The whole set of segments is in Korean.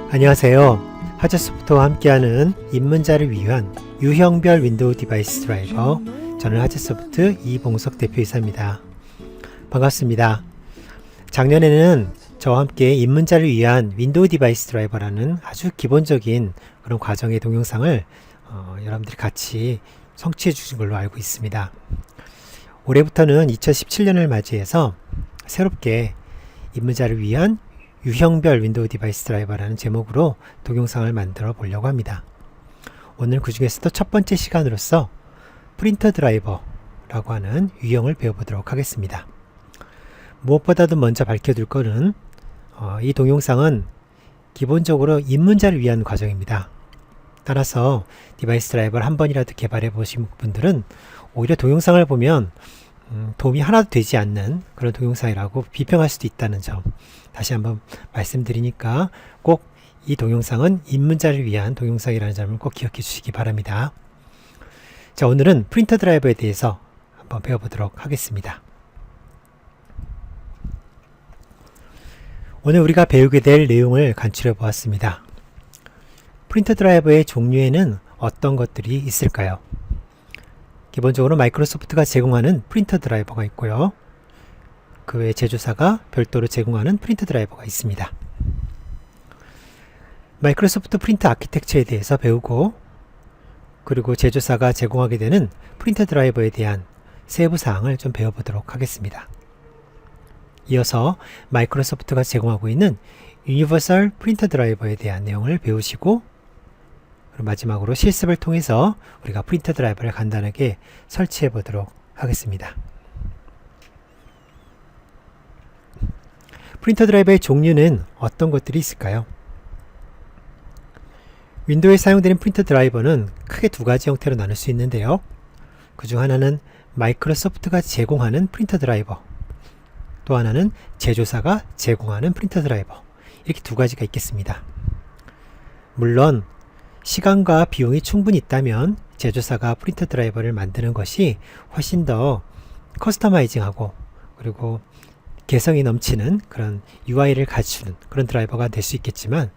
안녕하세요. 하즈소프트와 함께하는 입문자를 위한 유형별 윈도우 디바이스 드라이버, 저는 하즈소프트 이봉석 대표이사입니다. 반갑습니다. 작년에는 저와 함께 입문자를 위한 윈도우 디바이스 드라이버라는 아주 기본적인 그런 과정의 동영상을 여러분들이 같이 성취해 주신 걸로 알고 있습니다. 올해부터는 2017년을 맞이해서 새롭게 입문자를 위한 유형별 윈도우 디바이스 드라이버라는 제목으로 동영상을 만들어 보려고 합니다. 오늘 그 중에서도 첫 번째 시간으로서 프린터 드라이버라고 하는 유형을 배워보도록 하겠습니다. 무엇보다도 먼저 밝혀둘 것은 이 동영상은 기본적으로 입문자를 위한 과정입니다. 따라서 디바이스 드라이버를 한 번이라도 개발해 보신 분들은 오히려 동영상을 보면 도움이 하나도 되지 않는 그런 동영상이라고 비평할 수도 있다는 점 다시 한번 말씀드리니까 꼭 이 동영상은 입문자를 위한 동영상이라는 점을 꼭 기억해 주시기 바랍니다. 자, 오늘은 프린터 드라이버에 대해서 한번 배워보도록 하겠습니다. 오늘 우리가 배우게 될 내용을 간추려 보았습니다. 프린터 드라이버의 종류에는 어떤 것들이 있을까요? 기본적으로 마이크로소프트가 제공하는 프린터 드라이버가 있고요. 그 외 제조사가 별도로 제공하는 프린터 드라이버가 있습니다. 마이크로소프트 프린터 아키텍처에 대해서 배우고, 그리고 제조사가 제공하게 되는 프린터 드라이버에 대한 세부 사항을 좀 배워보도록 하겠습니다. 이어서 마이크로소프트가 제공하고 있는 유니버설 프린터 드라이버에 대한 내용을 배우시고, 그리고 마지막으로 실습을 통해서 우리가 프린터 드라이버를 간단하게 설치해 보도록 하겠습니다. 프린터 드라이버의 종류는 어떤 것들이 있을까요? 윈도우에 사용되는 프린터 드라이버는 크게 두 가지 형태로 나눌 수 있는데요. 그 중 하나는 마이크로소프트가 제공하는 프린터 드라이버, 또 하나는 제조사가 제공하는 프린터 드라이버, 이렇게 두 가지가 있겠습니다. 물론 시간과 비용이 충분히 있다면 제조사가 프린터 드라이버를 만드는 것이 훨씬 더 커스터마이징하고 그리고 개성이 넘치는 그런 UI를 갖추는 그런 드라이버가 될 수 있겠지만,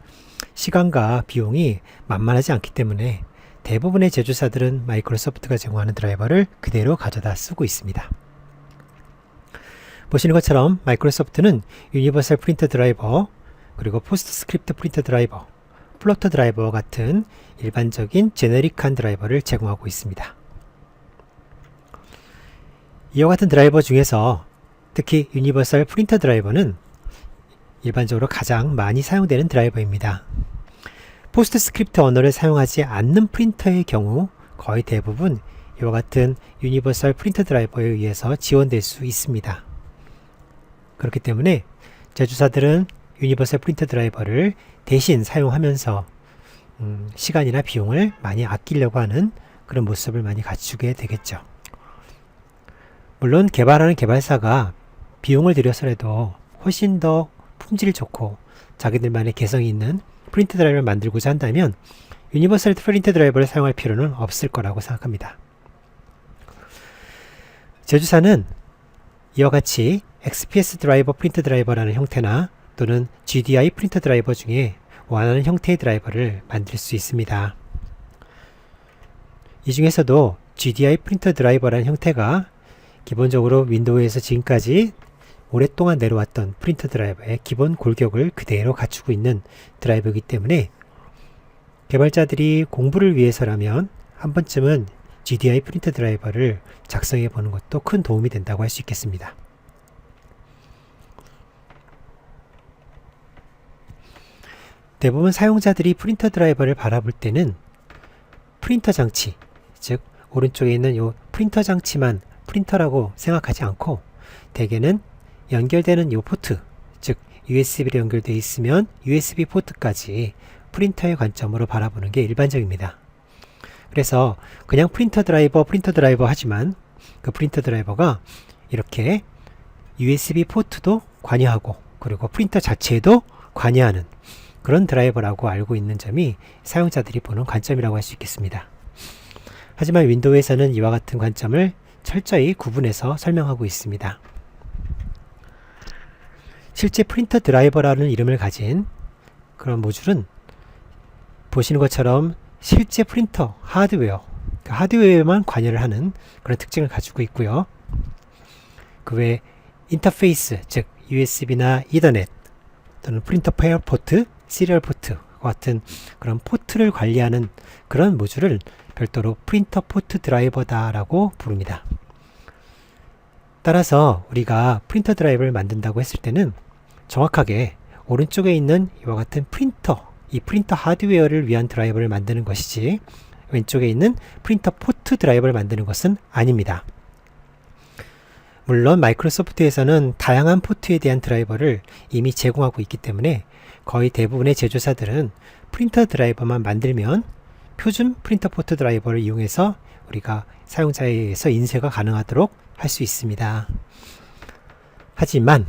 시간과 비용이 만만하지 않기 때문에 대부분의 제조사들은 마이크로소프트가 제공하는 드라이버를 그대로 가져다 쓰고 있습니다. 보시는 것처럼 마이크로소프트는 유니버설 프린터 드라이버, 그리고 포스트스크립트 프린터 드라이버, 플로터 드라이버와 같은 일반적인 제네릭한 드라이버를 제공하고 있습니다. 이와 같은 드라이버 중에서 특히 유니버설 프린터 드라이버는 일반적으로 가장 많이 사용되는 드라이버입니다. 포스트스크립트 언어를 사용하지 않는 프린터의 경우 거의 대부분 이와 같은 유니버설 프린터 드라이버에 의해서 지원될 수 있습니다. 그렇기 때문에 제조사들은 유니버설 프린터 드라이버를 대신 사용하면서 시간이나 비용을 많이 아끼려고 하는 그런 모습을 많이 갖추게 되겠죠. 물론 개발하는 개발사가 비용을 들여서라도 훨씬 더 품질 좋고 자기들만의 개성이 있는 프린터 드라이버를 만들고자 한다면 유니버설 프린터 드라이버를 사용할 필요는 없을 거라고 생각합니다. 제조사는 이와 같이 XPS 드라이버 프린터 드라이버라는 형태나 또는 GDI 프린터 드라이버 중에 원하는 형태의 드라이버를 만들 수 있습니다. 이 중에서도 GDI 프린터 드라이버라는 형태가 기본적으로 윈도우에서 지금까지 오랫동안 내려왔던 프린터 드라이버의 기본 골격을 그대로 갖추고 있는 드라이버이기 때문에 개발자들이 공부를 위해서라면 한 번쯤은 GDI 프린터 드라이버를 작성해 보는 것도 큰 도움이 된다고 할 수 있겠습니다. 대부분 사용자들이 프린터 드라이버를 바라볼 때는 프린터 장치, 즉 오른쪽에 있는 이 프린터 장치만 프린터라고 생각하지 않고 대개는 연결되는 이 포트, 즉 USB로 연결되어 있으면 USB 포트까지 프린터의 관점으로 바라보는 게 일반적입니다. 그래서 그냥 프린터 드라이버 하지만 그 프린터 드라이버가 이렇게 USB 포트도 관여하고 그리고 프린터 자체에도 관여하는 그런 드라이버라고 알고 있는 점이 사용자들이 보는 관점이라고 할 수 있겠습니다. 하지만 윈도우에서는 이와 같은 관점을 철저히 구분해서 설명하고 있습니다. 실제 프린터 드라이버라는 이름을 가진 그런 모듈은 보시는 것처럼 실제 프린터 하드웨어, 하드웨어에만 관여를 하는 그런 특징을 가지고 있고요. 그 외 인터페이스, 즉 USB나 이더넷 또는 프린터 페어 포트, 시리얼 포트 같은 그런 포트를 관리하는 그런 모듈을 별도로 프린터 포트 드라이버다 라고 부릅니다. 따라서 우리가 프린터 드라이버를 만든다고 했을 때는 정확하게 오른쪽에 있는 이와 같은 프린터, 이 프린터 하드웨어를 위한 드라이버를 만드는 것이지 왼쪽에 있는 프린터 포트 드라이버를 만드는 것은 아닙니다. 물론 마이크로소프트에서는 다양한 포트에 대한 드라이버를 이미 제공하고 있기 때문에 거의 대부분의 제조사들은 프린터 드라이버만 만들면 표준 프린터 포트 드라이버를 이용해서 우리가 사용자에 의해서 인쇄가 가능하도록 할 수 있습니다. 하지만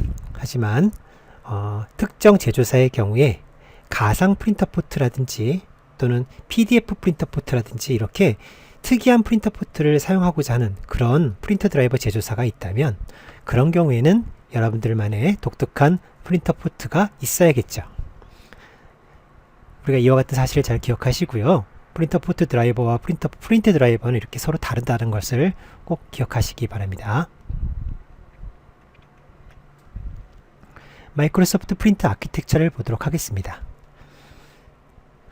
특정 제조사의 경우에 가상 프린터 포트라든지 또는 PDF 프린터 포트라든지 이렇게 특이한 프린터 포트를 사용하고자 하는 그런 프린터 드라이버 제조사가 있다면 그런 경우에는 여러분들만의 독특한 프린터 포트가 있어야겠죠. 우리가 이와 같은 사실을 잘 기억하시고요. 프린터 포트 드라이버와 프린트 드라이버는 이렇게 서로 다르다는 것을 꼭 기억하시기 바랍니다. 마이크로소프트 프린터 아키텍처를 보도록 하겠습니다.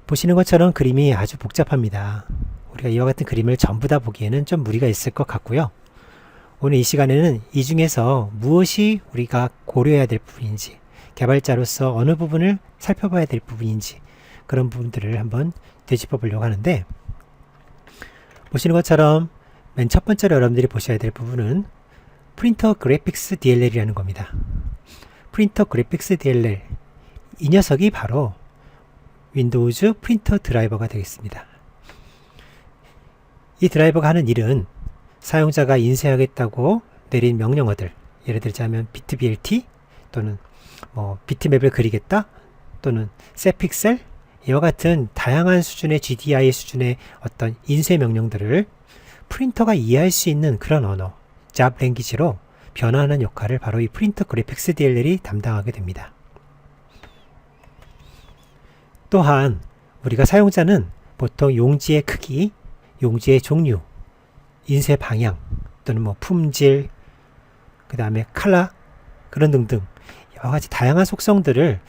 보시는 것처럼 그림이 아주 복잡합니다. 우리가 이와 같은 그림을 전부 다 보기에는 좀 무리가 있을 것 같고요. 오늘 이 시간에는 이 중에서 무엇이 우리가 고려해야 될 부분인지, 개발자로서 어느 부분을 살펴봐야 될 부분인지 그런 부분들을 한번 되짚어 보려고 하는데, 보시는 것처럼 맨 첫 번째로 여러분들이 보셔야 될 부분은 프린터 그래픽스 DLL이라는 겁니다. 프린터 그래픽스 DLL, 이 녀석이 바로 윈도우즈 프린터 드라이버가 되겠습니다. 이 드라이버가 하는 일은 사용자가 인쇄하겠다고 내린 명령어들, 예를 들자면 비트BLT 또는 비트맵을 그리겠다 또는 셋픽셀, 이와 같은 다양한 수준의 GDI 수준의 어떤 인쇄 명령들을 프린터가 이해할 수 있는 그런 언어, 잡 랭귀지로 변화하는 역할을 바로 이 프린터 그래픽스 DLL이 담당하게 됩니다. 또한 우리가 사용자는 보통 용지의 크기, 용지의 종류, 인쇄 방향 또는 품질, 그 다음에 컬러, 그런 등등 여러 가지 다양한 속성들을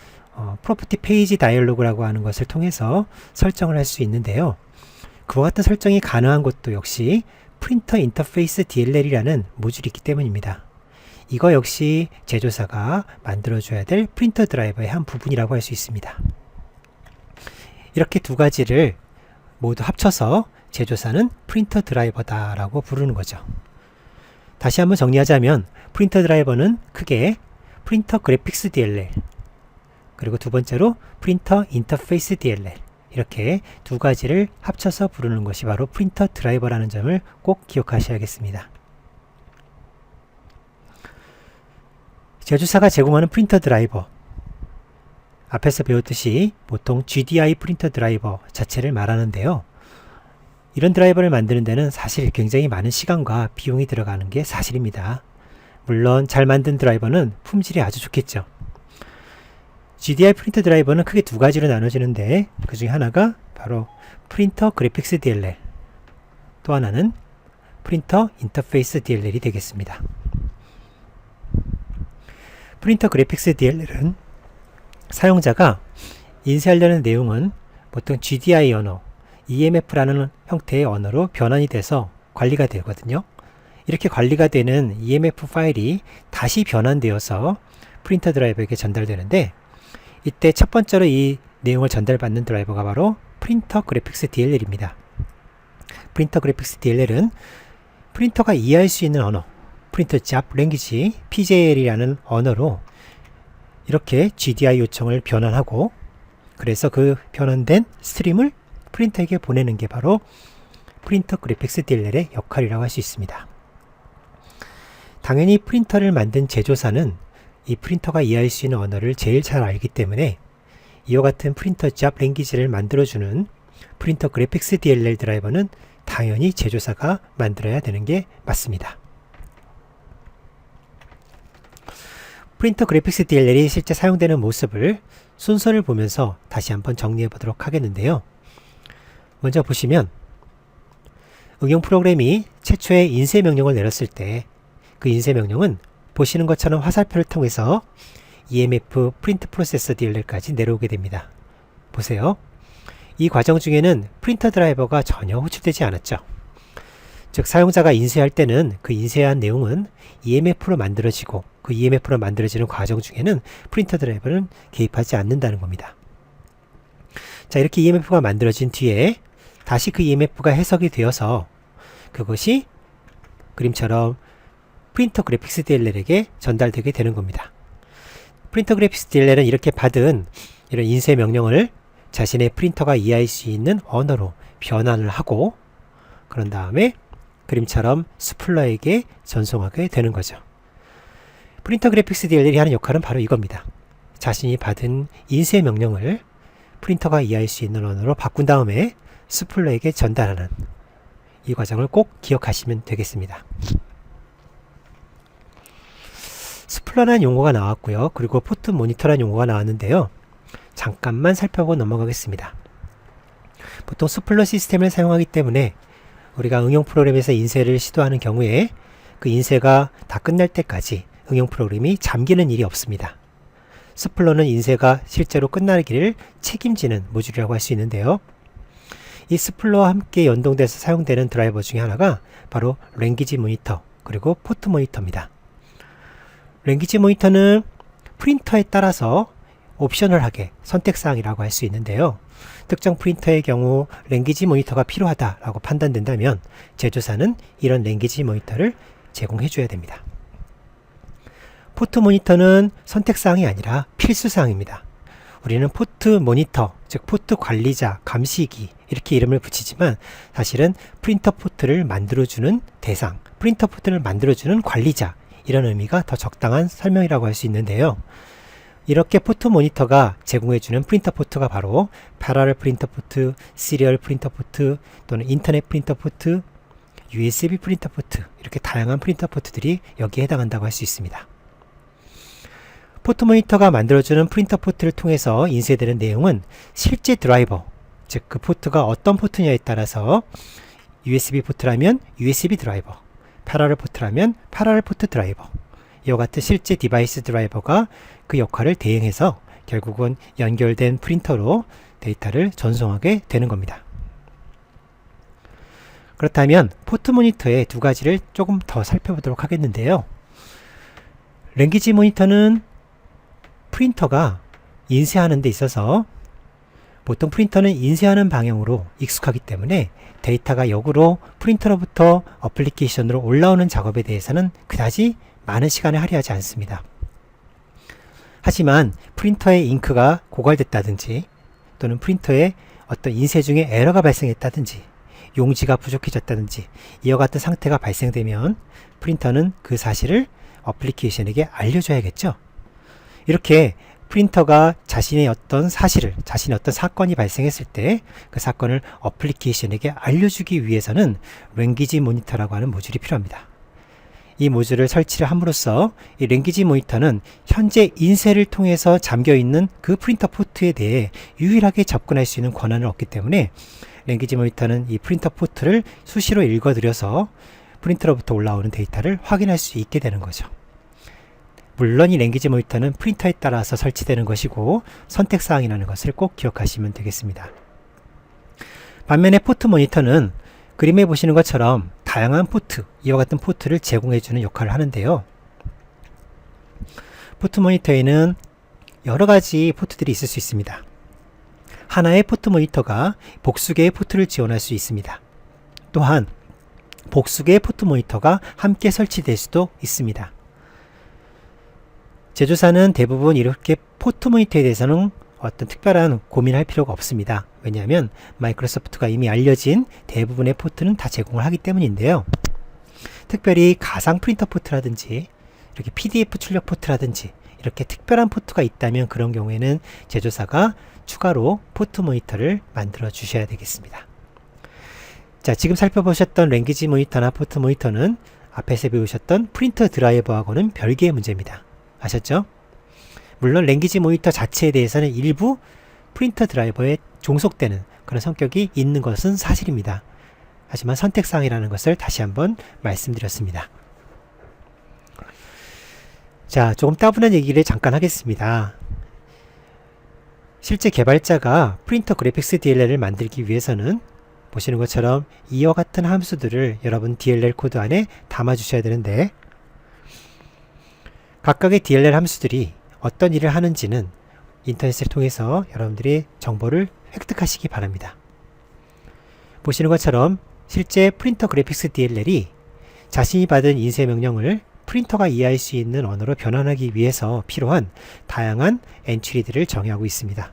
프로퍼티 페이지 다이얼로그라고 하는 것을 통해서 설정을 할 수 있는데요. 그와 같은 설정이 가능한 것도 역시 프린터 인터페이스 DLL이라는 모듈이 있기 때문입니다. 이거 역시 제조사가 만들어줘야 될 프린터 드라이버의 한 부분이라고 할 수 있습니다. 이렇게 두 가지를 모두 합쳐서 제조사는 프린터 드라이버다 라고 부르는 거죠. 다시 한번 정리하자면 프린터 드라이버는 크게 프린터 그래픽스 DLL, 그리고 두 번째로 프린터 인터페이스 DLL, 이렇게 두 가지를 합쳐서 부르는 것이 바로 프린터 드라이버라는 점을 꼭 기억하셔야겠습니다. 제조사가 제공하는 프린터 드라이버, 앞에서 배웠듯이 보통 GDI 프린터 드라이버 자체를 말하는데요. 이런 드라이버를 만드는 데는 사실 굉장히 많은 시간과 비용이 들어가는 게 사실입니다. 물론 잘 만든 드라이버는 품질이 아주 좋겠죠. GDI 프린터 드라이버는 크게 두 가지로 나눠지는데 그 중에 하나가 바로 프린터 그래픽스 DLL, 또 하나는 프린터 인터페이스 DLL이 되겠습니다. 프린터 그래픽스 DLL은 사용자가 인쇄하려는 내용은 보통 GDI 언어, EMF라는 형태의 언어로 변환이 돼서 관리가 되거든요. 이렇게 관리가 되는 EMF 파일이 다시 변환되어서 프린터 드라이버에게 전달되는데, 이때 첫 번째로 이 내용을 전달받는 드라이버가 바로 프린터 그래픽스 DLL입니다. 프린터 그래픽스 DLL은 프린터가 이해할 수 있는 언어, 프린터 잡 랭귀지 PJL이라는 언어로 이렇게 GDI 요청을 변환하고, 그래서 그 변환된 스트림을 프린터에게 보내는 게 바로 프린터 그래픽스 DLL의 역할이라고 할 수 있습니다. 당연히 프린터를 만든 제조사는 이 프린터가 이해할 수 있는 언어를 제일 잘 알기 때문에 이와 같은 프린터 잡 랭귀지를 만들어주는 프린터 그래픽스 DLL 드라이버는 당연히 제조사가 만들어야 되는 게 맞습니다. 프린터 그래픽스 DLL이 실제 사용되는 모습을 순서를 보면서 다시 한번 정리해 보도록 하겠는데요. 먼저 보시면 응용 프로그램이 최초의 인쇄 명령을 내렸을 때 그 인쇄 명령은 보시는 것처럼 화살표를 통해서 EMF 프린트 프로세서 DLL까지 내려오게 됩니다. 보세요. 이 과정 중에는 프린터 드라이버가 전혀 호출되지 않았죠. 즉 사용자가 인쇄할 때는 그 인쇄한 내용은 EMF로 만들어지고 그 EMF로 만들어지는 과정 중에는 프린터 드라이버는 개입하지 않는다는 겁니다. 자, 이렇게 EMF가 만들어진 뒤에 다시 그 EMF가 해석이 되어서 그것이 그림처럼 프린터 그래픽스 DLL에게 전달되게 되는 겁니다. 프린터 그래픽스 DLL은 이렇게 받은 이런 인쇄 명령을 자신의 프린터가 이해할 수 있는 언어로 변환을 하고 그런 다음에 그림처럼 스플러에게 전송하게 되는 거죠. 프린터 그래픽스 DLL이 하는 역할은 바로 이겁니다. 자신이 받은 인쇄 명령을 프린터가 이해할 수 있는 언어로 바꾼 다음에 스플러에게 전달하는 이 과정을 꼭 기억하시면 되겠습니다. 스플러라는 용어가 나왔고요. 그리고 포트 모니터라는 용어가 나왔는데요. 잠깐만 살펴보고 넘어가겠습니다. 보통 스플러 시스템을 사용하기 때문에 우리가 응용 프로그램에서 인쇄를 시도하는 경우에 그 인쇄가 다 끝날 때까지 응용 프로그램이 잠기는 일이 없습니다. 스플러는 인쇄가 실제로 끝나기를 책임지는 모듈이라고 할 수 있는데요. 이 스플러와 함께 연동돼서 사용되는 드라이버 중에 하나가 바로 랭귀지 모니터 그리고 포트 모니터입니다. 랭귀지 모니터는 프린터에 따라서 옵셔널하게 선택사항이라고 할 수 있는데요. 특정 프린터의 경우 랭귀지 모니터가 필요하다라고 판단된다면 제조사는 이런 랭귀지 모니터를 제공해 줘야 됩니다. 포트 모니터는 선택사항이 아니라 필수사항입니다. 우리는 포트 모니터, 즉 포트 관리자, 감시기 이렇게 이름을 붙이지만 사실은 프린터 포트를 만들어주는 대상, 프린터 포트를 만들어주는 관리자 이런 의미가 더 적당한 설명이라고 할 수 있는데요. 이렇게 포트 모니터가 제공해주는 프린터 포트가 바로 패러럴 프린터 포트, 시리얼 프린터 포트 또는 인터넷 프린터 포트, USB 프린터 포트 이렇게 다양한 프린터 포트들이 여기에 해당한다고 할 수 있습니다. 포트 모니터가 만들어주는 프린터 포트를 통해서 인쇄되는 내용은 실제 드라이버, 즉 그 포트가 어떤 포트냐에 따라서 USB 포트라면 USB 드라이버, 패러럴 포트라면 패러럴 포트 드라이버 이와 같은 실제 디바이스 드라이버가 그 역할을 대행해서 결국은 연결된 프린터로 데이터를 전송하게 되는 겁니다. 그렇다면 포트 모니터의 두 가지를 조금 더 살펴보도록 하겠는데요. 랭귀지 모니터는 프린터가 인쇄하는 데 있어서 보통 프린터는 인쇄하는 방향으로 익숙하기 때문에 데이터가 역으로 프린터로부터 어플리케이션으로 올라오는 작업에 대해서는 그다지 많은 시간을 할애하지 않습니다. 하지만 프린터의 잉크가 고갈됐다든지 또는 프린터에 어떤 인쇄 중에 에러가 발생했다든지 용지가 부족해졌다든지 이와 같은 상태가 발생되면 프린터는 그 사실을 어플리케이션에게 알려줘야겠죠. 이렇게 프린터가 자신의 어떤 사실을, 자신의 어떤 사건이 발생했을 때 그 사건을 어플리케이션에게 알려주기 위해서는 랭귀지 모니터라고 하는 모듈이 필요합니다. 이 모듈을 설치를 함으로써 이 랭귀지 모니터는 현재 인쇄를 통해서 잠겨있는 그 프린터 포트에 대해 유일하게 접근할 수 있는 권한을 얻기 때문에 랭귀지 모니터는 이 프린터 포트를 수시로 읽어들여서 프린터로부터 올라오는 데이터를 확인할 수 있게 되는 거죠. 물론 이 랭귀지 모니터는 프린터에 따라서 설치되는 것이고 선택사항이라는 것을 꼭 기억하시면 되겠습니다. 반면에 포트 모니터는 그림에 보시는 것처럼 다양한 포트, 이와 같은 포트를 제공해주는 역할을 하는데요. 포트 모니터에는 여러 가지 포트들이 있을 수 있습니다. 하나의 포트 모니터가 복수 개의 포트를 지원할 수 있습니다. 또한 복수 개의 포트 모니터가 함께 설치될 수도 있습니다. 제조사는 대부분 이렇게 포트 모니터에 대해서는 어떤 특별한 고민할 필요가 없습니다. 왜냐하면 마이크로소프트가 이미 알려진 대부분의 포트는 다 제공을 하기 때문인데요. 특별히 가상 프린터 포트라든지 이렇게 PDF 출력 포트라든지 이렇게 특별한 포트가 있다면 그런 경우에는 제조사가 추가로 포트 모니터를 만들어 주셔야 되겠습니다. 자, 지금 살펴보셨던 랭귀지 모니터나 포트 모니터는 앞에서 배우셨던 프린터 드라이버하고는 별개의 문제입니다. 아셨죠? 물론 랭귀지 모니터 자체에 대해서는 일부 프린터 드라이버에 종속되는 그런 성격이 있는 것은 사실입니다. 하지만 선택사항이라는 것을 다시 한번 말씀드렸습니다. 자, 조금 따분한 얘기를 잠깐 하겠습니다. 실제 개발자가 프린터 그래픽스 DLL을 만들기 위해서는 보시는 것처럼 이와 같은 함수들을 여러분 DLL 코드 안에 담아 주셔야 되는데, 각각의 DLL 함수들이 어떤 일을 하는지는 인터넷을 통해서 여러분들이 정보를 획득하시기 바랍니다. 보시는 것처럼 실제 프린터 그래픽스 DLL이 자신이 받은 인쇄 명령을 프린터가 이해할 수 있는 언어로 변환하기 위해서 필요한 다양한 엔트리들을 정의하고 있습니다.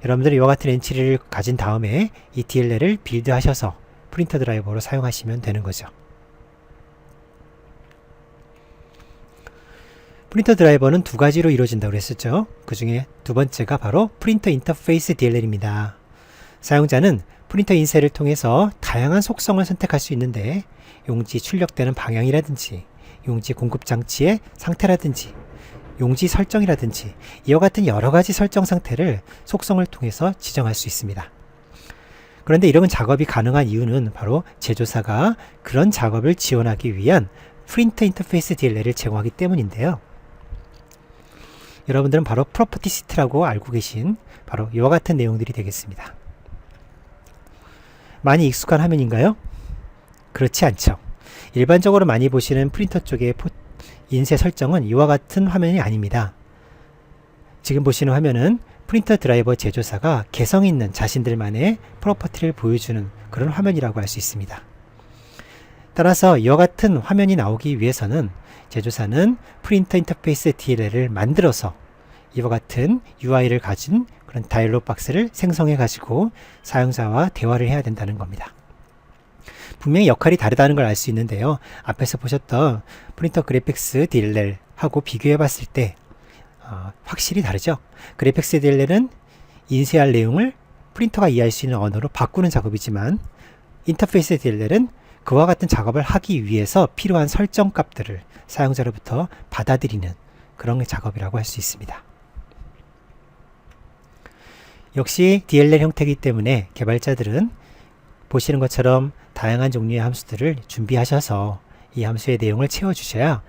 여러분들이 이와 같은 엔트리를 가진 다음에 이 DLL을 빌드하셔서 프린터 드라이버로 사용하시면 되는 거죠. 프린터 드라이버는 두 가지로 이루어진다고 그랬었죠. 그 중에 두 번째가 바로 프린터 인터페이스 DLL입니다. 사용자는 프린터 인쇄를 통해서 다양한 속성을 선택할 수 있는데, 용지 출력되는 방향이라든지 용지 공급 장치의 상태라든지 용지 설정이라든지 이와 같은 여러 가지 설정 상태를 속성을 통해서 지정할 수 있습니다. 그런데 이런 작업이 가능한 이유는 바로 제조사가 그런 작업을 지원하기 위한 프린터 인터페이스 DLL을 제공하기 때문인데요. 여러분들은 바로 프로퍼티 시트라고 알고 계신 바로 이와 같은 내용들이 되겠습니다. 많이 익숙한 화면인가요? 그렇지 않죠. 일반적으로 많이 보시는 프린터 쪽의 인쇄 설정은 이와 같은 화면이 아닙니다. 지금 보시는 화면은 프린터 드라이버 제조사가 개성 있는 자신들만의 프로퍼티를 보여주는 그런 화면이라고 할 수 있습니다. 따라서 이와 같은 화면이 나오기 위해서는 제조사는 프린터 인터페이스 DLL을 만들어서 이와 같은 UI를 가진 그런 다이얼로그 박스를 생성해 가지고 사용자와 대화를 해야 된다는 겁니다. 분명히 역할이 다르다는 걸 알 수 있는데요. 앞에서 보셨던 프린터 그래픽스 DLL하고 비교해 봤을 때 확실히 다르죠. 그래픽스 DLL은 인쇄할 내용을 프린터가 이해할 수 있는 언어로 바꾸는 작업이지만, 인터페이스 DLL은 그와 같은 작업을 하기 위해서 필요한 설정 값들을 사용자로부터 받아들이는 그런 작업이라고 할 수 있습니다. 역시 DLL 형태이기 때문에 개발자들은 보시는 것처럼 다양한 종류의 함수들을 준비하셔서 이 함수의 내용을 채워주셔야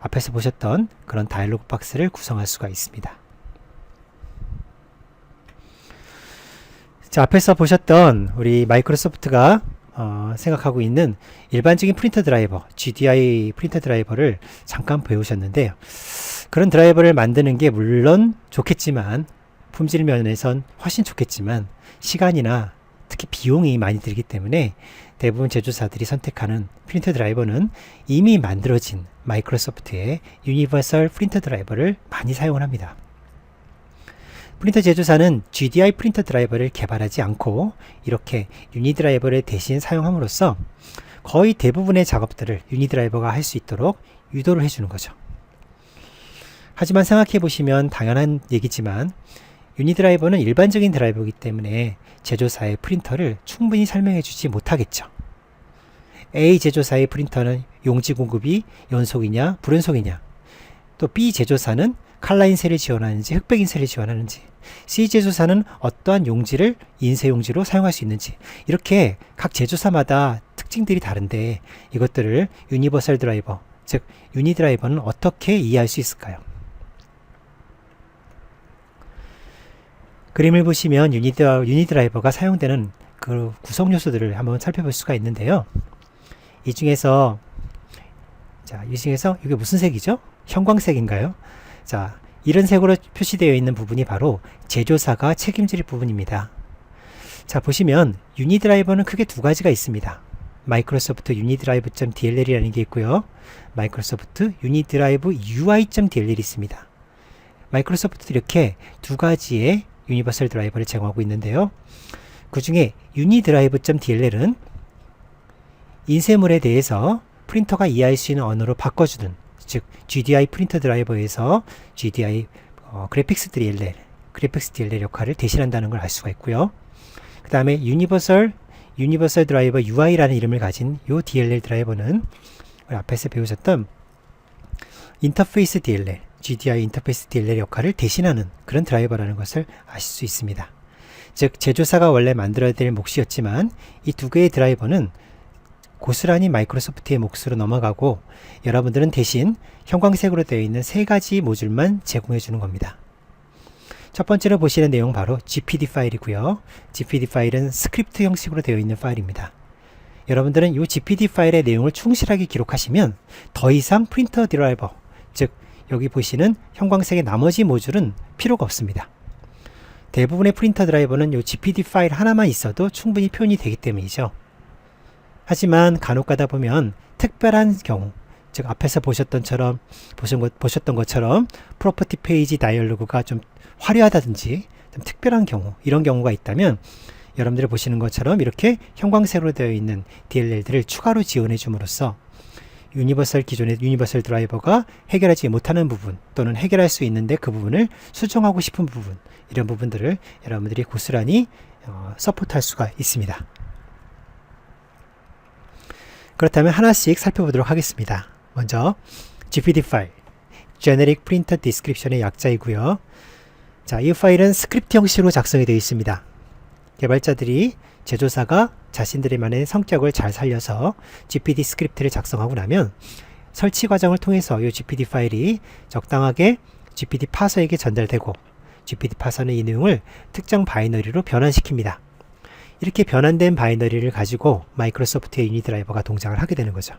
앞에서 보셨던 그런 다이얼로그 박스를 구성할 수가 있습니다. 자, 앞에서 보셨던 우리 마이크로소프트가 생각하고 있는 일반적인 프린터 드라이버, GDI 프린터 드라이버를 잠깐 배우셨는데요. 그런 드라이버를 만드는 게 물론 좋겠지만, 품질 면에선 훨씬 좋겠지만 시간이나 특히 비용이 많이 들기 때문에 대부분 제조사들이 선택하는 프린터 드라이버는 이미 만들어진 마이크로소프트의 유니버설 프린터 드라이버를 많이 사용을 합니다. 프린터 제조사는 GDI 프린터 드라이버를 개발하지 않고 이렇게 유니 드라이버를 대신 사용함으로써 거의 대부분의 작업들을 유니 드라이버가 할 수 있도록 유도를 해주는 거죠. 하지만 생각해 보시면 당연한 얘기지만, 유니 드라이버는 일반적인 드라이버이기 때문에 제조사의 프린터를 충분히 설명해 주지 못하겠죠. A 제조사의 프린터는 용지 공급이 연속이냐 불연속이냐, 또 B 제조사는 칼라 인쇄를 지원하는지 흑백 인쇄를 지원하는지, C 제조사는 어떠한 용지를 인쇄 용지로 사용할 수 있는지, 이렇게 각 제조사마다 특징들이 다른데 이것들을 유니버설 드라이버, 즉 유니 드라이버는 어떻게 이해할 수 있을까요? 그림을 보시면 유니 드라이버가 사용되는 그 구성 요소들을 한번 살펴볼 수가 있는데요. 이 중에서 이게 무슨 색이죠? 형광색인가요? 자, 이런 색으로 표시되어 있는 부분이 바로 제조사가 책임질 부분입니다. 자, 보시면 유니 드라이버는 크게 두 가지가 있습니다. 마이크로소프트 유니드라이브.dll이라는 게 있고요. 마이크로소프트 유니드라이브 UI.dll이 있습니다. 마이크로소프트도 이렇게 두 가지의 유니버설 드라이버를 제공하고 있는데요. 그 중에 유니드라이브.dll은 인쇄물에 대해서 프린터가 이해할 수 있는 언어로 바꿔주는, 즉 GDI 프린터 드라이버에서 GDI 그래픽스 DLL 역할을 대신한다는 걸 알 수가 있고요. 그 다음에 유니버설 드라이버 UI라는 이름을 가진 이 DLL 드라이버는 우리 앞에서 배우셨던 인터페이스 DLL, GDI 인터페이스 DLL 역할을 대신하는 그런 드라이버라는 것을 아실 수 있습니다. 즉 제조사가 원래 만들어야 될 몫이었지만 이 두 개의 드라이버는 고스란히 마이크로소프트의 몫으로 넘어가고 여러분들은 대신 형광색으로 되어 있는 세 가지 모듈만 제공해 주는 겁니다. 첫 번째로 보시는 내용 바로 GPD 파일이고요. GPD 파일은 스크립트 형식으로 되어 있는 파일입니다. 여러분들은 이 GPD 파일의 내용을 충실하게 기록하시면 더 이상 프린터 드라이버, 즉 여기 보시는 형광색의 나머지 모듈은 필요가 없습니다. 대부분의 프린터 드라이버는 이 GPD 파일 하나만 있어도 충분히 표현이 되기 때문이죠. 하지만 간혹 가다 보면 특별한 경우, 즉 앞에서 보셨던 것처럼 프로퍼티 페이지 다이얼로그가 좀 화려하다든지 좀 특별한 경우, 이런 경우가 있다면 여러분들이 보시는 것처럼 이렇게 형광색으로 되어 있는 DLL들을 추가로 지원해 줌으로써 기존의 유니버설 드라이버가 해결하지 못하는 부분 또는 해결할 수 있는데 그 부분을 수정하고 싶은 부분, 이런 부분들을 여러분들이 고스란히 서포트할 수가 있습니다. 그렇다면 하나씩 살펴보도록 하겠습니다. 먼저 GPD 파일, Generic Printer Description의 약자이고요. 자, 이 파일은 스크립트 형식으로 작성이 되어 있습니다. 개발자들이 제조사가 자신들만의 성격을 잘 살려서 GPD 스크립트를 작성하고 나면 설치 과정을 통해서 이 GPD 파일이 적당하게 GPD 파서에게 전달되고 GPD 파서는 이 내용을 특정 바이너리로 변환시킵니다. 이렇게 변환된 바이너리를 가지고 마이크로소프트의 유니드라이버가 동작을 하게 되는 거죠.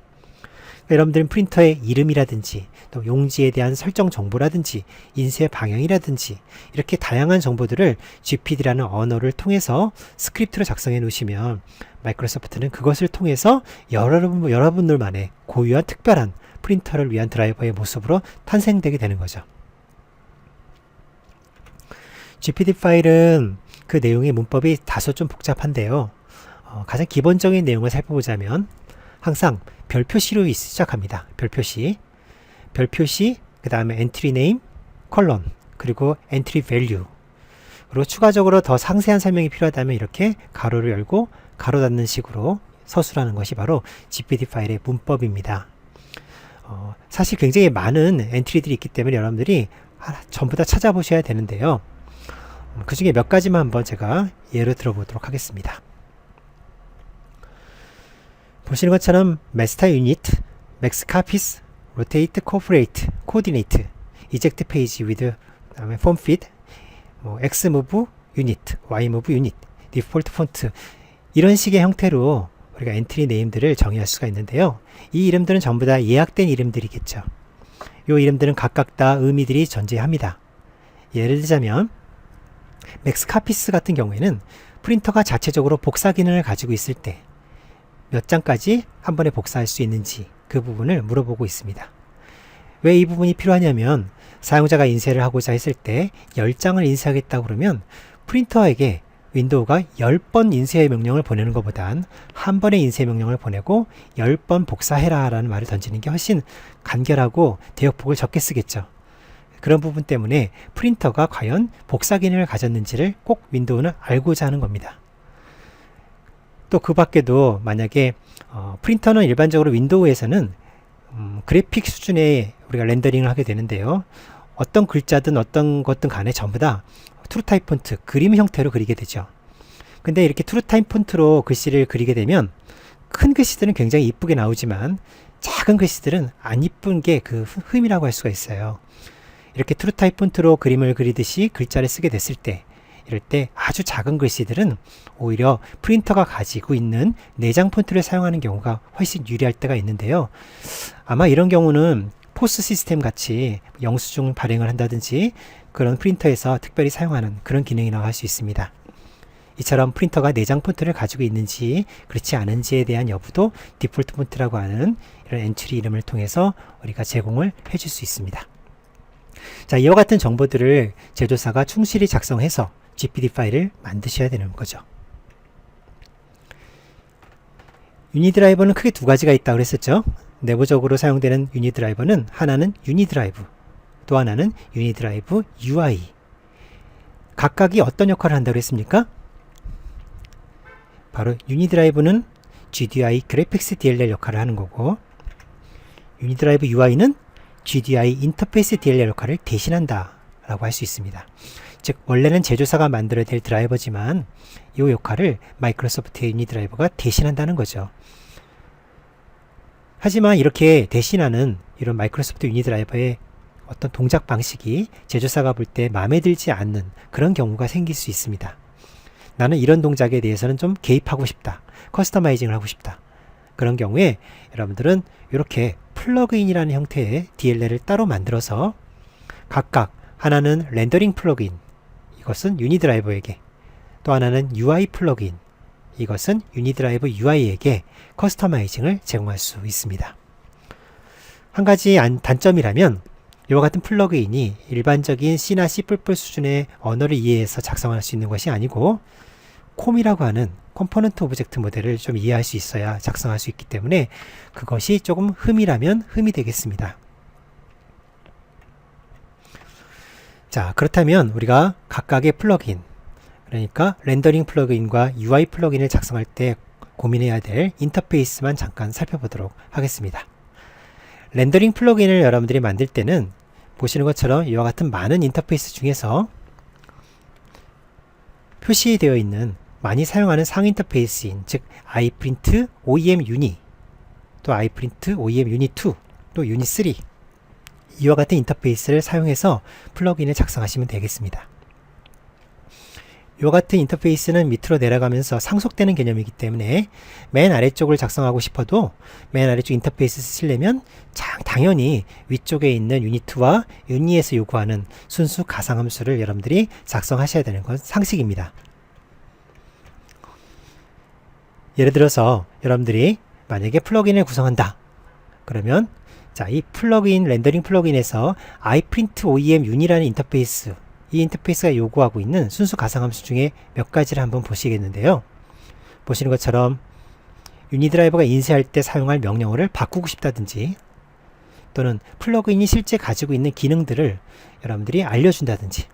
여러분들은 프린터의 이름이라든지 또 용지에 대한 설정 정보라든지 인쇄 방향이라든지 이렇게 다양한 정보들을 GPD라는 언어를 통해서 스크립트로 작성해 놓으시면 마이크로소프트는 그것을 통해서 여러분들만의 고유한 특별한 프린터를 위한 드라이버의 모습으로 탄생되게 되는 거죠. GPD 파일은 그 내용의 문법이 다소 좀 복잡한데요. 가장 기본적인 내용을 살펴보자면 항상 별 표시로 시작합니다. 별 표시, 그 다음에 엔트리 네임, 컬럼, 그리고 엔트리 밸류. 그리고 추가적으로 더 상세한 설명이 필요하다면 이렇게 가로를 열고 가로 닫는 식으로 서술하는 것이 바로 GPD 파일의 문법입니다. 사실 굉장히 많은 엔트리들이 있기 때문에 여러분들이 전부 다 찾아보셔야 되는데요. 그 중에 몇 가지만 한번 제가 예로 들어보도록 하겠습니다. 보시는 것처럼 마스터 유닛, 맥스 카피스, 로테이트 코퍼레이트, 코디네이트, 이젝트 페이지 위드, 그다음에 폼 피드, X 무브 유닛, Y 무브 유닛, 디폴트 폰트, 이런 식의 형태로 우리가 엔트리 네임들을 정의할 수가 있는데요. 이 이름들은 전부 다 예약된 이름들이겠죠. 이 이름들은 각각 다 의미들이 존재합니다. 예를 들자면 맥스 카피스 같은 경우에는 프린터가 자체적으로 복사 기능을 가지고 있을 때 몇 장까지 한 번에 복사할 수 있는지 그 부분을 물어보고 있습니다. 왜 이 부분이 필요하냐면 사용자가 인쇄를 하고자 했을 때 10장을 인쇄하겠다고 그러면 프린터에게 윈도우가 10번 인쇄 명령을 보내는 것보단 한 번의 인쇄 명령을 보내고 10번 복사해라 라는 말을 던지는 게 훨씬 간결하고 대역폭을 적게 쓰겠죠. 그런 부분 때문에 프린터가 과연 복사 기능을 가졌는지를 꼭 윈도우는 알고자 하는 겁니다. 또 그 밖에도 만약에 프린터는 일반적으로 윈도우에서는 그래픽 수준의 우리가 렌더링을 하게 되는데요. 어떤 글자든 어떤 것든 간에 전부 다 트루타입 폰트, 그림 형태로 그리게 되죠. 근데 이렇게 트루타입 폰트로 글씨를 그리게 되면 큰 글씨들은 굉장히 이쁘게 나오지만 작은 글씨들은 안 이쁜 게 그 흠이라고 할 수가 있어요. 이렇게 트루타입 폰트로 그림을 그리듯이 글자를 쓰게 됐을 때, 이럴 때 아주 작은 글씨들은 오히려 프린터가 가지고 있는 내장 폰트를 사용하는 경우가 훨씬 유리할 때가 있는데요. 아마 이런 경우는 포스 시스템 같이 영수증 발행을 한다든지 그런 프린터에서 특별히 사용하는 그런 기능이라고 할 수 있습니다. 이처럼 프린터가 내장 폰트를 가지고 있는지 그렇지 않은지에 대한 여부도 디폴트 폰트라고 하는 이런 엔트리 이름을 통해서 우리가 제공을 해줄 수 있습니다. 자, 이와 같은 정보들을 제조사가 충실히 작성해서 GPD 파일을 만드셔야 되는 거죠. 유니드라이버는 크게 두 가지가 있다고 그랬었죠. 내부적으로 사용되는 유니드라이버는 하나는 유니드라이브, 또 하나는 유니드라이브 UI. 각각이 어떤 역할을 한다고 했습니까? 바로 유니드라이브는 GDI 그래픽스 DLL 역할을 하는 거고, 유니드라이브 UI는 GDI 인터페이스 DLL 역할을 대신한다 라고 할 수 있습니다. 즉 원래는 제조사가 만들어야 될 드라이버지만 이 역할을 마이크로소프트의 유니드라이버가 대신한다는 거죠. 하지만 이렇게 대신하는 이런 마이크로소프트 유니드라이버의 어떤 동작 방식이 제조사가 볼 때 마음에 들지 않는 그런 경우가 생길 수 있습니다. 나는 이런 동작에 대해서는 좀 개입하고 싶다. 커스터마이징을 하고 싶다. 그런 경우에 여러분들은 이렇게 플러그인이라는 형태의 DLL을 따로 만들어서 각각 하나는 렌더링 플러그인, 이것은 유니드라이버에게, 또 하나는 UI 플러그인, 이것은 유니드라이버 UI에게 커스터마이징을 제공할 수 있습니다. 한 가지 단점이라면 이와 같은 플러그인이 일반적인 C나 C++ 수준의 언어를 이해해서 작성할 수 있는 것이 아니고 콤이라고 하는 컴포넌트 오브젝트 모델을 좀 이해할 수 있어야 작성할 수 있기 때문에 그것이 조금 흠이라면 흠이 되겠습니다. 자, 그렇다면 우리가 각각의 플러그인, 그러니까 렌더링 플러그인과 UI 플러그인을 작성할 때 고민해야 될 인터페이스만 잠깐 살펴보도록 하겠습니다. 렌더링 플러그인을 여러분들이 만들 때는 보시는 것처럼 이와 같은 많은 인터페이스 중에서 표시되어 있는 많이 사용하는 상위 인터페이스인 즉 iprint OEM uni, 또 iprint OEM uni 2, 또 uni 3 이와 같은 인터페이스를 사용해서 플러그인을 작성하시면 되겠습니다. 이와 같은 인터페이스는 밑으로 내려가면서 상속되는 개념이기 때문에 맨 아래쪽을 작성하고 싶어도 맨 아래쪽 인터페이스 쓰시려면 당연히 위쪽에 있는 유니트와 유니에서 요구하는 순수 가상함수를 여러분들이 작성하셔야 되는 건 상식입니다. 예를 들어서 여러분들이 만약에 플러그인을 구성한다. 그러면 자, 이 플러그인, 렌더링 플러그인에서 iprint OEM uni라는 인터페이스, 이 인터페이스가 요구하고 있는 순수 가상함수 중에 몇 가지를 한번 보시겠는데요. 보시는 것처럼 유니드라이버가 인쇄할 때 사용할 명령어를 바꾸고 싶다든지, 또는 플러그인이 실제 가지고 있는 기능들을 여러분들이 알려준다든지,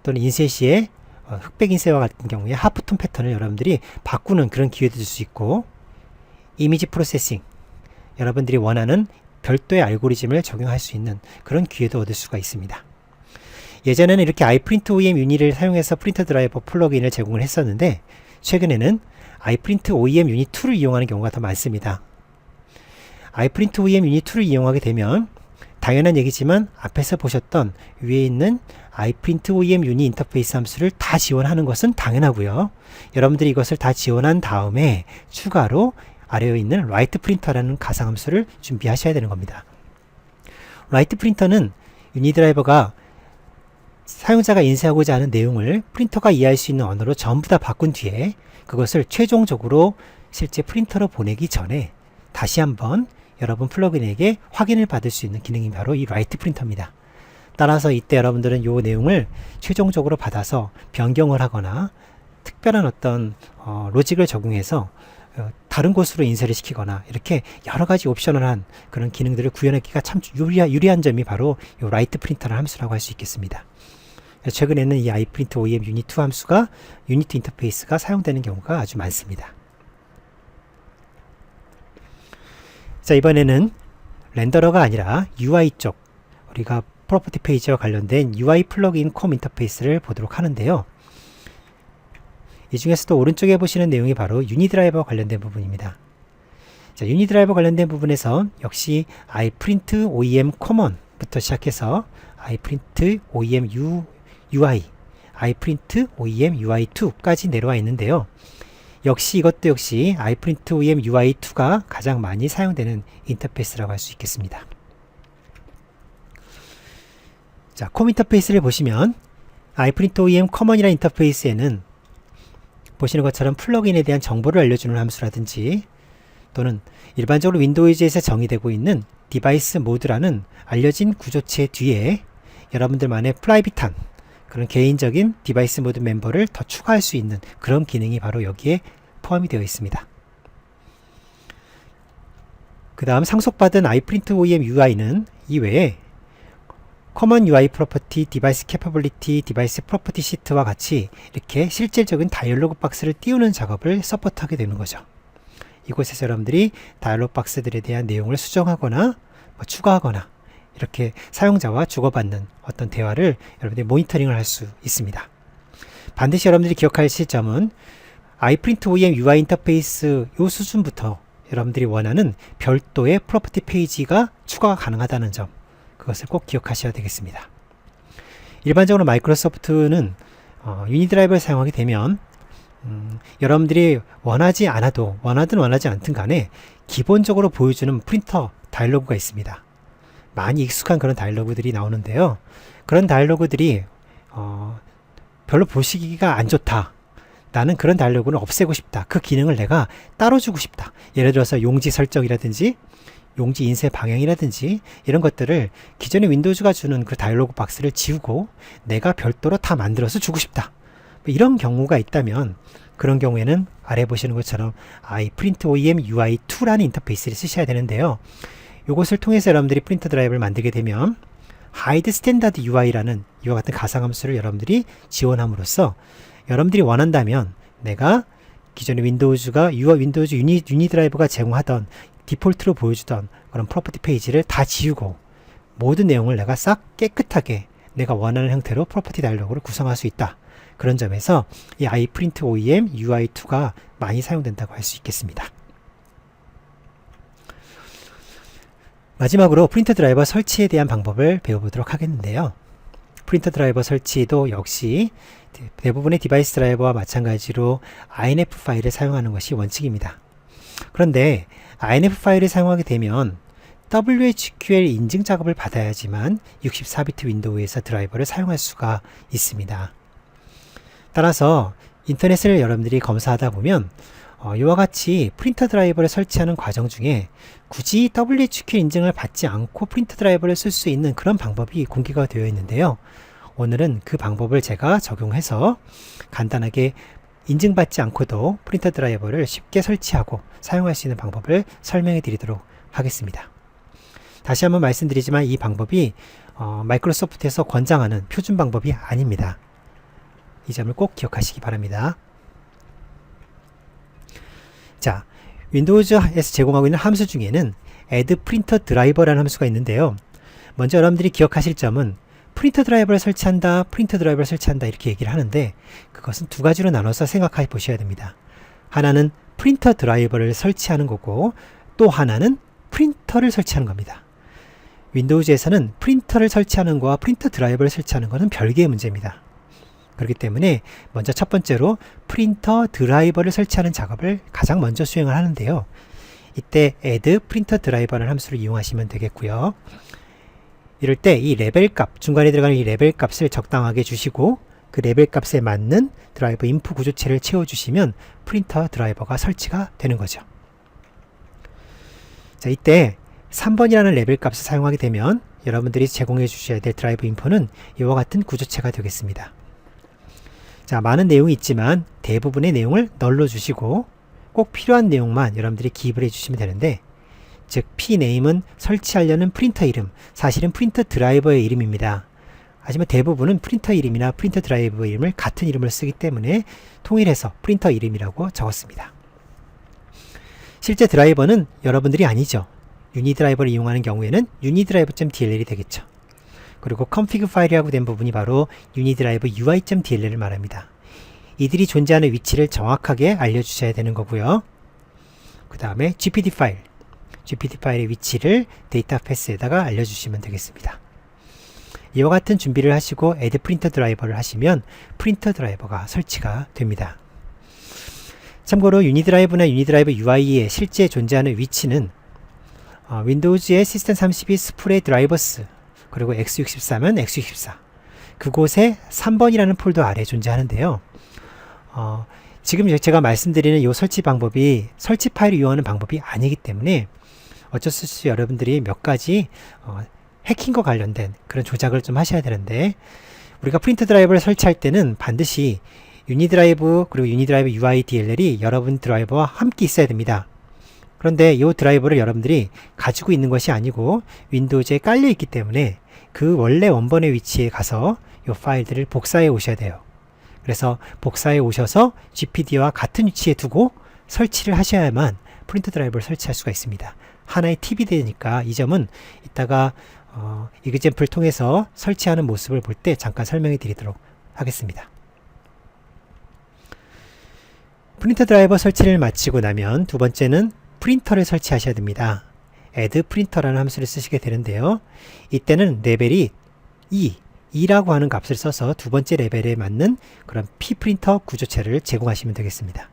또는 인쇄 시에 흑백 인쇄와 같은 경우에 하프톤 패턴을 여러분들이 바꾸는 그런 기회도 줄 수 있고, 이미지 프로세싱, 여러분들이 원하는 별도의 알고리즘을 적용할 수 있는 그런 기회도 얻을 수가 있습니다. 예전에는 이렇게 iprint OEM uni를 사용해서 프린터 드라이버 플러그인을 제공을 했었는데 최근에는 iprint OEM uni 2를 이용하는 경우가 더 많습니다. iprint OEM uni 2를 이용하게 되면 당연한 얘기지만 앞에서 보셨던 위에 있는 iprint OEM uni 인터페이스 함수를 다 지원하는 것은 당연하고요. 여러분들이 이것을 다 지원한 다음에 추가로 아래에 있는 write printer라는 가상함수를 준비하셔야 되는 겁니다. write printer는 유니드라이버가 사용자가 인쇄하고자 하는 내용을 프린터가 이해할 수 있는 언어로 전부 다 바꾼 뒤에 그것을 최종적으로 실제 프린터로 보내기 전에 다시 한번 여러분 플러그인에게 확인을 받을 수 있는 기능이 바로 이 write 프린터입니다. 따라서 이때 여러분들은 이 내용을 최종적으로 받아서 변경을 하거나 특별한 어떤 로직을 적용해서 다른 곳으로 인쇄를 시키거나 이렇게 여러 가지 옵셔널한 그런 기능들을 구현하기가 참 유리한 점이 바로 이 write 프린터라는 함수라고 할 수 있겠습니다. 최근에는 이 iprint OEM uni 2 함수가 유니트 인터페이스가 사용되는 경우가 아주 많습니다. 자, 이번에는 렌더러가 아니라 UI 쪽, 우리가 프로퍼티 페이지와 관련된 UI 플러그인 콤 인터페이스를 보도록 하는데요. 이 중에서도 오른쪽에 보시는 내용이 바로 유니드라이버와 관련된 부분입니다. 자, 유니드라이버 관련된 부분에서 역시 iprint OEM common부터 시작해서 iprint OEM UI, iprint OEM UI2까지 내려와 있는데요. 역시 이것도 역시 iprint OEM UI2가 가장 많이 사용되는 인터페이스라고 할 수 있겠습니다. 자, 콤 인터페이스를 보시면 iprint OEM common이라는 인터페이스에는 보시는 것처럼 플러그인에 대한 정보를 알려주는 함수라든지 또는 일반적으로 윈도우즈에서 정의되고 있는 디바이스 모드라는 알려진 구조체 뒤에 여러분들만의 프라이빗한 그런 개인적인 디바이스 모드 멤버를 더 추가할 수 있는 그런 기능이 바로 여기에 포함이 되어 있습니다. 그 다음 상속받은 iprint OEM UI는 이외에 Common UI Property, Device Capability, Device Property Sheet와 같이 이렇게 실질적인 다이얼로그 박스를 띄우는 작업을 서포트하게 되는 거죠. 이곳에서 여러분들이 다이얼로그 박스들에 대한 내용을 수정하거나 추가하거나 이렇게 사용자와 주고받는 어떤 대화를 여러분들이 모니터링을 할 수 있습니다. 반드시 여러분들이 기억하실 점은 iPrint OEM UI 인터페이스 이 수준부터 여러분들이 원하는 별도의 프로퍼티 페이지가 추가가 가능하다는 점, 그것을 꼭 기억하셔야 되겠습니다. 일반적으로 마이크로소프트는 유니드라이브를 사용하게 되면 여러분들이 원하지 않아도 원하든 원하지 않든 간에 기본적으로 보여주는 프린터 다이로그가 있습니다. 많이 익숙한 그런 다이로그들이 나오는데요. 그런 다이로그들이 별로 보시기가 안 좋다, 나는 그런 다이로그는 없애고 싶다, 그 기능을 내가 따로 주고 싶다, 예를 들어서 용지 설정이라든지 용지 인쇄 방향이라든지 이런 것들을 기존의 윈도우즈가 주는 그 다이로그 박스를 지우고 내가 별도로 다 만들어서 주고 싶다, 이런 경우가 있다면 그런 경우에는 아래 보시는 것처럼 iPrint OEM UI2라는 인터페이스를 쓰셔야 되는데요. 이것을 통해서 여러분들이 프린터 드라이브를 만들게 되면 Hide Standard UI라는 이와 같은 가상함수를 여러분들이 지원함으로써 여러분들이 원한다면 내가 기존의 윈도우즈가 윈도우즈 유니드라이브가 제공하던 디폴트로 보여주던 그런 프로퍼티 페이지를 다 지우고 모든 내용을 내가 싹 깨끗하게 내가 원하는 형태로 프로퍼티 다이로그를 구성할 수 있다. 그런 점에서 이 iPrint OEM UI2가 많이 사용된다고 할 수 있겠습니다. 마지막으로 프린터 드라이버 설치에 대한 방법을 배워보도록 하겠는데요. 프린터 드라이버 설치도 역시 대부분의 디바이스 드라이버와 마찬가지로 INF 파일을 사용하는 것이 원칙입니다. 그런데 INF 파일을 사용하게 되면 WHQL 인증 작업을 받아야지만 64비트 윈도우에서 드라이버를 사용할 수가 있습니다. 따라서 인터넷을 여러분들이 검사하다 보면 이와 같이 프린터 드라이버를 설치하는 과정 중에 굳이 WHQL 인증을 받지 않고 프린터 드라이버를 쓸 수 있는 그런 방법이 공개가 되어 있는데요. 오늘은 그 방법을 제가 적용해서 간단하게 인증받지 않고도 프린터 드라이버를 쉽게 설치하고 사용할 수 있는 방법을 설명해 드리도록 하겠습니다. 다시 한번 말씀드리지만 이 방법이 마이크로소프트에서 권장하는 표준 방법이 아닙니다. 이 점을 꼭 기억하시기 바랍니다. 자, 윈도우즈에서 제공하고 있는 함수 중에는 add printer driver라는 함수가 있는데요. 먼저 여러분들이 기억하실 점은 프린터 드라이버를 설치한다, 프린터 드라이버를 설치한다 이렇게 얘기를 하는데 그것은 두 가지로 나눠서 생각해 보셔야 됩니다. 하나는 프린터 드라이버를 설치하는 거고 또 하나는 프린터를 설치하는 겁니다. 윈도우즈에서는 프린터를 설치하는 거와 프린터 드라이버를 설치하는 것은 별개의 문제입니다. 그렇기 때문에 먼저 첫 번째로 프린터 드라이버를 설치하는 작업을 가장 먼저 수행을 하는데요. 이때 add printer driver라는 함수를 이용하시면 되겠고요. 이럴 때 이 레벨 값, 중간에 들어가는 이 레벨 값을 적당하게 주시고 그 레벨 값에 맞는 드라이버 인풋 구조체를 채워주시면 프린터 드라이버가 설치가 되는 거죠. 자, 이때 3번이라는 레벨 값을 사용하게 되면 여러분들이 제공해 주셔야 될 드라이브 인풋은 이와 같은 구조체가 되겠습니다. 자, 많은 내용이 있지만 대부분의 내용을 널로 주시고 꼭 필요한 내용만 여러분들이 기입을 해주시면 되는데, 즉 pname은 설치하려는 프린터 이름, 사실은 프린터 드라이버의 이름입니다. 하지만 대부분은 프린터 이름이나 프린터 드라이버 이름을 같은 이름을 쓰기 때문에 통일해서 프린터 이름이라고 적었습니다. 실제 드라이버는 여러분들이 아니죠. 유니드라이버를 이용하는 경우에는 unidriver.dll이 되겠죠. 그리고 config 파일이라고 된 부분이 바로 unidriver ui.dll을 말합니다. 이들이 존재하는 위치를 정확하게 알려주셔야 되는 거고요. 그 다음에 gpd 파일의 위치를 데이터 패스에다가 알려주시면 되겠습니다. 이와 같은 준비를 하시고 add printer 드라이버를 하시면 프린터 드라이버가 설치가 됩니다. 참고로 유니드라이브나 유니드라이브 UI의 실제 존재하는 위치는 윈도우즈의 시스템 32 스프레이 드라이버스 그리고 x64면 x64 그곳에 3번이라는 폴더 아래에 존재하는데요. 지금 제가 말씀드리는 이 설치 방법이 설치 파일을 이용하는 방법이 아니기 때문에 어쩔 수 없이 여러분들이 몇 가지 해킹과 관련된 그런 조작을 좀 하셔야 되는데, 우리가 프린터 드라이버를 설치할 때는 반드시 유니드라이브 그리고 유니드라이브 UI DLL이 여러분 드라이버와 함께 있어야 됩니다. 그런데 이 드라이버를 여러분들이 가지고 있는 것이 아니고 윈도우즈에 깔려 있기 때문에 그 원래 원본의 위치에 가서 이 파일들을 복사해 오셔야 돼요. 그래서 복사해 오셔서 GPD와 같은 위치에 두고 설치를 하셔야만 프린터 드라이버를 설치할 수가 있습니다. 하나의 팁이 되니까 이 점은 이따가 이그젠플을 통해서 설치하는 모습을 볼 때 잠깐 설명해 드리도록 하겠습니다. 프린터 드라이버 설치를 마치고 나면 두 번째는 프린터를 설치하셔야 됩니다. add printer라는 함수를 쓰시게 되는데요. 이때는 레벨이 2라고 하는 값을 써서 두 번째 레벨에 맞는 그런 p프린터 구조체를 제공하시면 되겠습니다.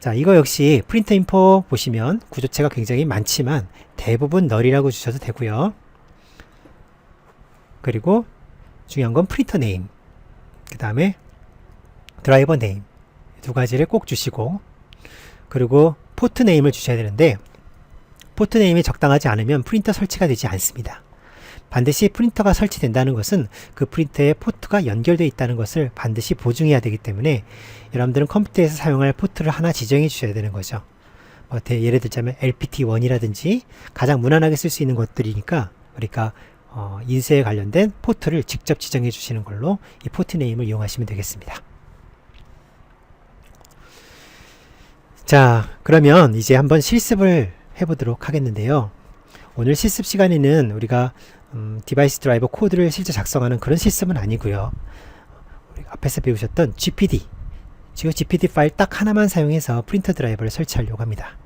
자, 이거 역시 프린터 인포 보시면 구조체가 굉장히 많지만 대부분 널이라고 주셔도 되고요. 그리고 중요한 건 프린터 네임, 그 다음에 드라이버 네임 두 가지를 꼭 주시고, 그리고 포트 네임을 주셔야 되는데 포트 네임이 적당하지 않으면 프린터 설치가 되지 않습니다. 반드시 프린터가 설치된다는 것은 그 프린터에 포트가 연결되어 있다는 것을 반드시 보증해야 되기 때문에 여러분들은 컴퓨터에서 사용할 포트를 하나 지정해 주셔야 되는 거죠. 예를 들자면 LPT1이라든지 가장 무난하게 쓸 수 있는 것들이니까 우리가 인쇄에 관련된 포트를 직접 지정해 주시는 걸로 이 포트 네임을 이용하시면 되겠습니다. 자, 그러면 이제 한번 실습을 해보도록 하겠는데요. 오늘 실습 시간에는 우리가 디바이스 드라이버 코드를 실제 작성하는 그런 실습은 아니고요. 우리가 앞에서 배우셨던 GPD, 지금 GPD 파일 딱 하나만 사용해서 프린터 드라이버를 설치하려고 합니다.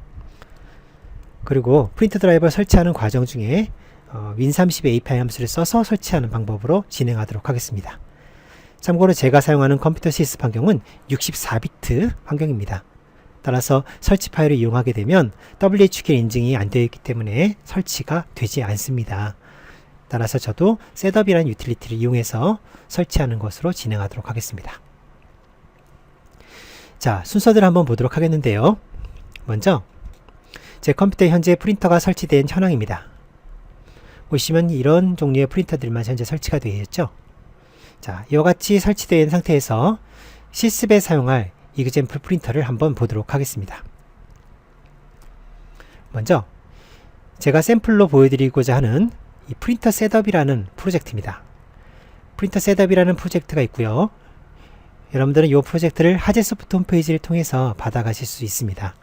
그리고 프린터 드라이버 설치하는 과정 중에 Win30 API 함수를 써서 설치하는 방법으로 진행하도록 하겠습니다. 참고로 제가 사용하는 컴퓨터 실습 환경은 64비트 환경입니다. 따라서 설치 파일을 이용하게 되면 WHQL 인증이 안 되어 있기 때문에 설치가 되지 않습니다. 따라서 저도 셋업이라는 유틸리티를 이용해서 설치하는 것으로 진행하도록 하겠습니다. 자, 순서대로 한번 보도록 하겠는데요. 먼저 제 컴퓨터에 현재 프린터가 설치된 현황입니다. 보시면 이런 종류의 프린터들만 현재 설치가 되어 있죠. 자, 이와 같이 설치되어 있는 상태에서 실습에 사용할 이그젠플 프린터를 한번 보도록 하겠습니다. 먼저 제가 샘플로 보여드리고자 하는 이 프린터 셋업이라는 프로젝트입니다. 프린터 셋업이라는 프로젝트가 있고요. 여러분들은 이 프로젝트를 하제소프트 홈페이지를 통해서 받아가실 수 있습니다.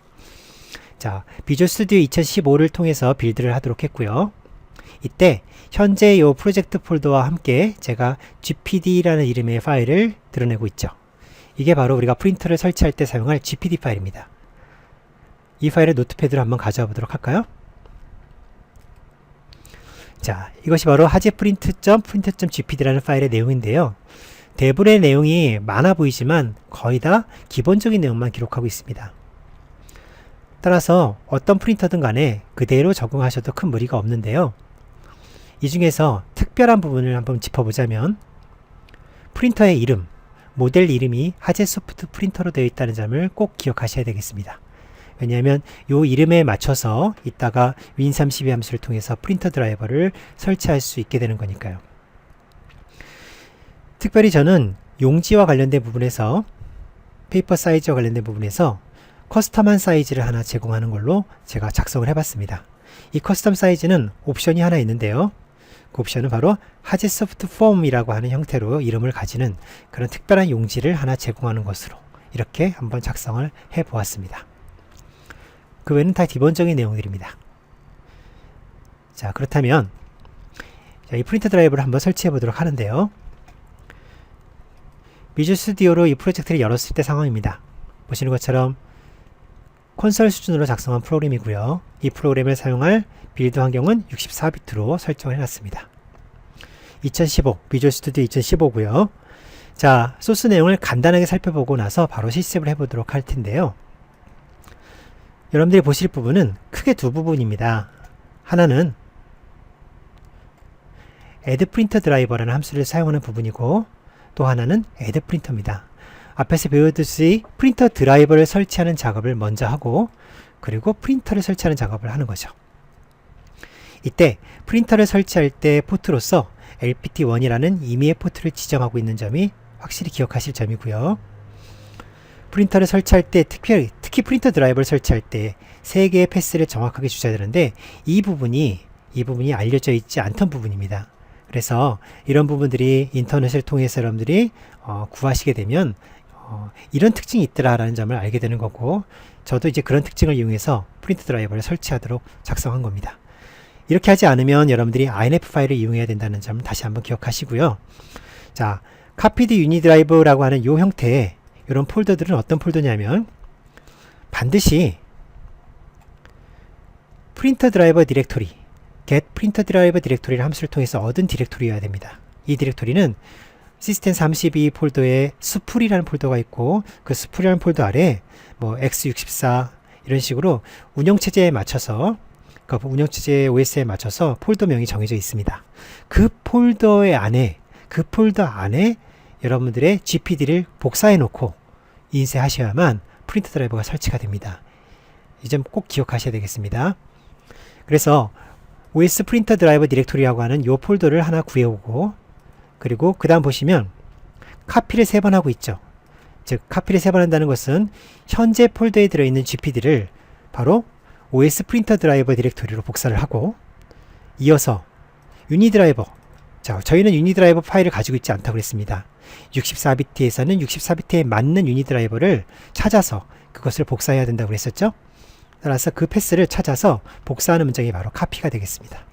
자, 비주얼 스튜디오 2015를 통해서 빌드를 하도록 했고요. 이때 현재 이 프로젝트 폴더와 함께 제가 gpd라는 이름의 파일을 드러내고 있죠. 이게 바로 우리가 프린터를 설치할 때 사용할 gpd 파일입니다. 이 파일을 노트패드로 한번 가져와 보도록 할까요? 자, 이것이 바로 하제프린트.gpd라는 파일의 내용인데요. 대부분의 내용이 많아 보이지만 거의 다 기본적인 내용만 기록하고 있습니다. 따라서 어떤 프린터든 간에 그대로 적용하셔도 큰 무리가 없는데요. 이 중에서 특별한 부분을 한번 짚어보자면 프린터의 이름, 모델 이름이 하제소프트 프린터로 되어 있다는 점을 꼭 기억하셔야 되겠습니다. 왜냐하면 이 이름에 맞춰서 이따가 Win32 함수를 통해서 프린터 드라이버를 설치할 수 있게 되는 거니까요. 특별히 저는 용지와 관련된 부분에서 페이퍼 사이즈와 관련된 부분에서 커스텀한 사이즈를 하나 제공하는 걸로 제가 작성을 해봤습니다. 이 커스텀 사이즈는 옵션이 하나 있는데요. 그 옵션은 바로 하제소프트 폼이라고 하는 형태로 이름을 가지는 그런 특별한 용지를 하나 제공하는 것으로 이렇게 한번 작성을 해보았습니다. 그 외에는 다 기본적인 내용들입니다. 자, 그렇다면 이 프린터 드라이버를 한번 설치해 보도록 하는데요. 비주얼 스튜디오로 이 프로젝트를 열었을 때 상황입니다. 보시는 것처럼 콘솔 수준으로 작성한 프로그램이고요. 이 프로그램을 사용할 빌드 환경은 64비트로 설정을 해놨습니다. 2015, 비주얼 스튜디오 2015고요. 자, 소스 내용을 간단하게 살펴보고 나서 바로 실습을 해보도록 할 텐데요. 여러분들이 보실 부분은 크게 두 부분입니다. 하나는 add printer driver라는 함수를 사용하는 부분이고, 또 하나는 add printer입니다. 앞에서 배웠듯이 프린터 드라이버를 설치하는 작업을 먼저 하고, 그리고 프린터를 설치하는 작업을 하는 거죠. 이때 프린터를 설치할 때 포트로서 LPT1이라는 임의의 포트를 지정하고 있는 점이 확실히 기억하실 점이고요. 프린터를 설치할 때 특히 프린터 드라이버를 설치할 때 3개의 패스를 정확하게 주셔야 되는데 이 부분이 알려져 있지 않던 부분입니다. 그래서 이런 부분들이 인터넷을 통해서 여러분들이 구하시게 되면 이런 특징이 있더라라는 점을 알게 되는 거고, 저도 이제 그런 특징을 이용해서 프린터 드라이버를 설치하도록 작성한 겁니다. 이렇게 하지 않으면 여러분들이 INF 파일을 이용해야 된다는 점 다시 한번 기억하시고요. 자, copied unidrive라고 하는 이 형태의 이런 폴더들은 어떤 폴더냐면 반드시 프린터 드라이버 디렉토리, get printer driver 디렉토리를 함수를 통해서 얻은 디렉토리여야 됩니다. 이 디렉토리는 시스템 32 폴더에 수풀이라는 폴더가 있고 그 수풀이라는 폴더 아래 뭐 x64 이런 식으로 운영체제에 맞춰서 그 운영체제 OS에 맞춰서 폴더명이 정해져 있습니다. 그 폴더 안에 여러분들의 GPD를 복사해 놓고 인쇄하셔야만 프린터 드라이버가 설치가 됩니다. 이 점 꼭 기억하셔야 되겠습니다. 그래서 OS 프린터 드라이버 디렉토리라고 하는 이 폴더를 하나 구해오고 그리고 그 다음 보시면 카피를 3번 하고 있죠. 즉 카피를 3번 한다는 것은 현재 폴더에 들어있는 GPD를 바로 OS 프린터 드라이버 디렉토리로 복사를 하고 이어서 유니드라이버, 자 저희는 유니드라이버 파일을 가지고 있지 않다고 그랬습니다. 64비트에서는 64비트에 맞는 유니드라이버를 찾아서 그것을 복사해야 된다고 그랬었죠. 따라서 그 패스를 찾아서 복사하는 문장이 바로 카피가 되겠습니다.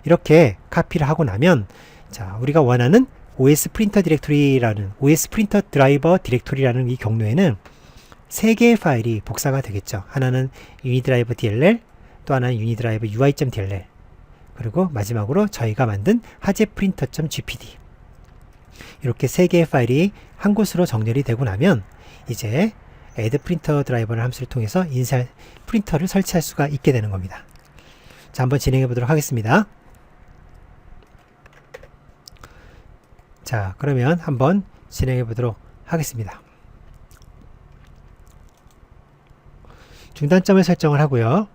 이렇게 카피를 하고 나면 자 우리가 원하는 OS 프린터 디렉토리라는 OS 프린터 드라이버 디렉토리라는 이 경로에는 3개의 파일이 복사가 되겠죠. 하나는 유니드라이버 DLL, 또 하나는 유니드라이버 UI.dll, 그리고 마지막으로 저희가 만든 하제 프린터.gpd. 이렇게 3개의 파일이 한 곳으로 정렬이 되고 나면 이제 add printer 드라이버를 함수를 통해서 프린터를 설치할 수가 있게 되는 겁니다. 자, 한번 진행해 보도록 하겠습니다. 자, 그러면 한번 진행해 보도록 하겠습니다. 중단점을 설정을 하고요.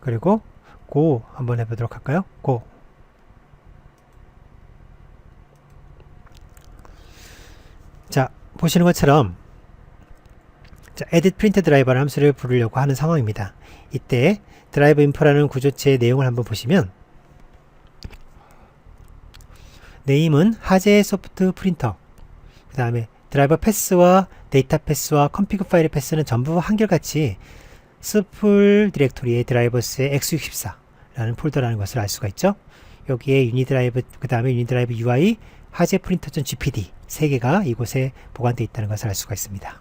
그리고 go 한번 해보도록 할까요? go. 자, 보시는 것처럼 자, edit print driver 함수를 부르려고 하는 상황입니다. 이때 드라이브 인포라는 구조체의 내용을 한번 보시면 네임은 하제 소프트 프린터, 그 다음에 드라이버 패스와 데이터 패스와 컴피그 파일의 패스는 전부 한결같이 스풀 디렉토리의 드라이버스의 x64라는 폴더라는 것을 알 수가 있죠. 여기에 유니드라이브, 그 다음에 유니드라이브 UI, 하제 프린터.gpd 3개가 이곳에 보관되어 있다는 것을 알 수가 있습니다.